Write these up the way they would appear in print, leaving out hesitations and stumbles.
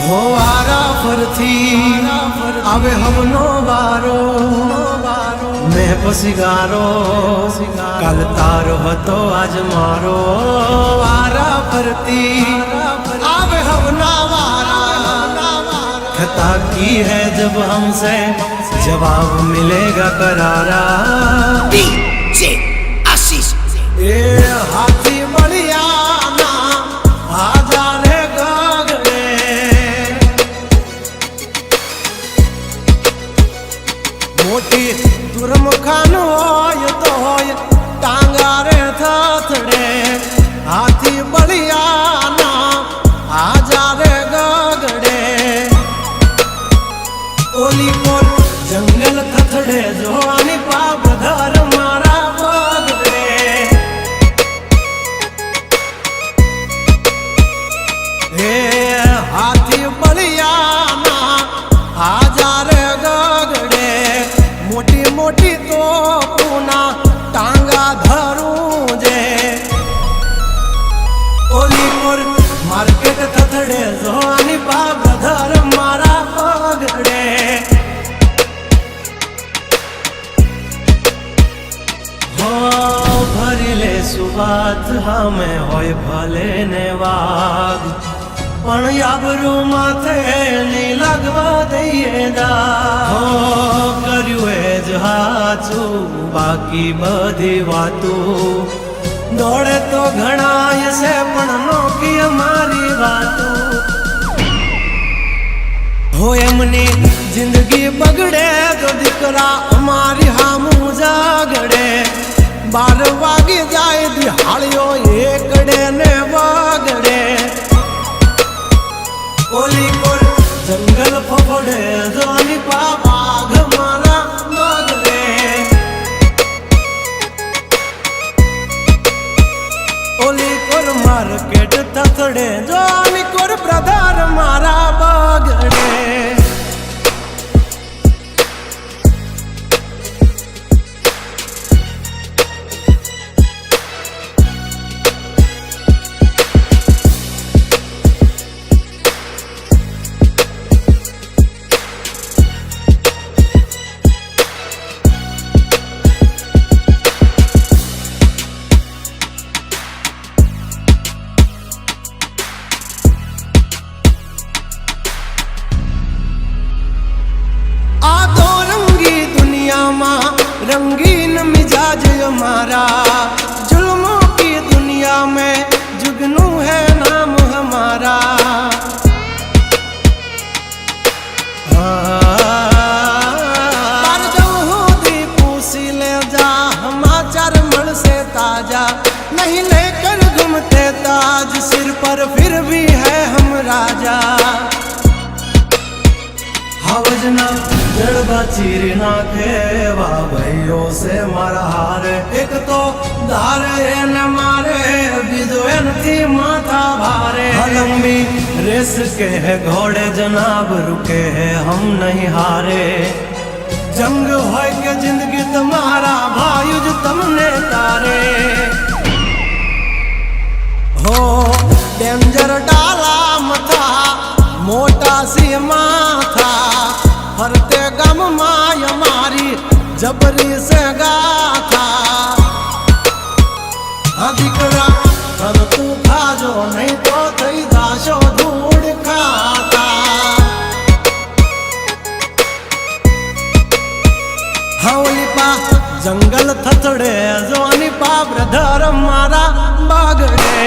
हो वारा फरथी आवे हमनो वारो मैं पसिगारो कल तारो हतो आज मारो वारा फरती आवे हमना वारा खता की है जब हमसे जवाब मिलेगा करारा DJ आशीष ए हाथी बढ़िया ना आजा रे गागड़े मोटी दुर्मुखान होय तो होय टांगा रे थाथड़े हाथी बढ़िया ना आजा रे गागड़े ओली कोल जंगल थथड़े जो आनी पाप धर मारा बगड़े हे हाथी बढ़िया ना आजा रे गगड़े मोटी मोटी तो पूना टांगा धरूं जे ओली कोल मार्केट थथड़े जो आनी पाप धर मारा बगड़े भरिले सुबात हमें होय भले ने वाग पण याबरू माथे नी लगवा दઈએ दा हो કર્યું એ જ હાચું બાકી બધી વાતું દોડે તો ઘણાય છે પણ નોકી અમારી વાતું हो एमनी जिंदगी बगड़े तो दिकरा हमारी हामू जागड़े 12 वागे जाए दिहाड़ियो एकड़े ने वागड़े ओली कोल जंगल फफड़े जानी बाघ मारा मगड़े ओली कोल मार्केट थथड़े जानी कोल ब्रदर मारा बगड़े रंगीन मिजाज हमारा जुल्मों की दुनिया में जुगनू है नाम हमारा पर जो दी पूसी ले जा हमाचार मल से ताजा नहीं लेकर घूमते ताज सिर पर फिर भी है हम राजा हवजना जड़बा चीर नाखे वाह भाइयों से मारा हार एक तो धारे न मारे बिजोन थी माथा भारे लंबी रेस के है घोड़े जनाब रुके हैं हम नहीं हारे जंग हो के जिंदगी तुम्हारा भायुज तुमने तारे हो डेंजर डाला मथा मोटा सी माथा फरते गम माय मारी जबरी से गाथा अधिकरा तब तू खाजो नहीं तो थई दाशो धूड़ खाता हौली पा जंगल थथड़े जोनी पा ब्रदर मारा बागड़े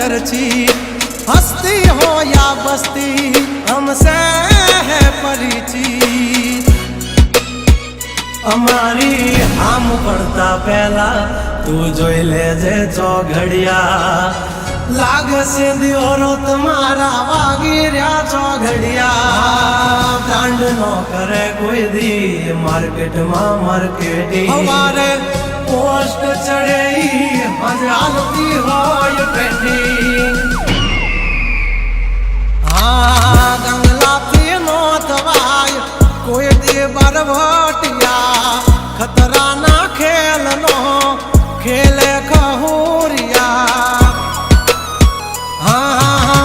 चर्चित हस्ती हो या बस्ती हमसे है परिचित અમારી આમ પડતા પહેલા તું જોઈ લેજે ચોઘડિયા લાગશે દિયોરો તમારા વાગી રહ્યા ચોઘડિયા કાંડ નો કરે કોઈ દી માર્કેટમાં માર્કેટિંગ અમારે પોસ્ટ ચડે હાલતી હોય ટ્રેન્ડિંગ ગંગલાથી નો થવાય કોઈ દી બરવટિયા खतरा ना खेल नो खेले खहुरिया हाँ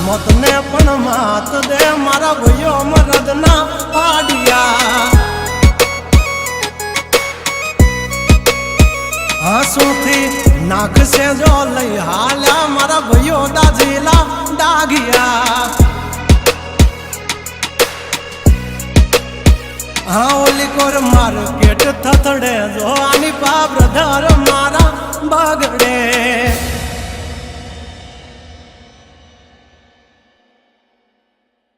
मत ने पण मात दे मारा भयो मरद ना पाडिया हंसूथी नाक से जो लई हाल्या मारा भयो दाजीला दागिया हाँ ओली कोर मार्केट थथड़े जो आनी पा ब्रदर मारा बगड़े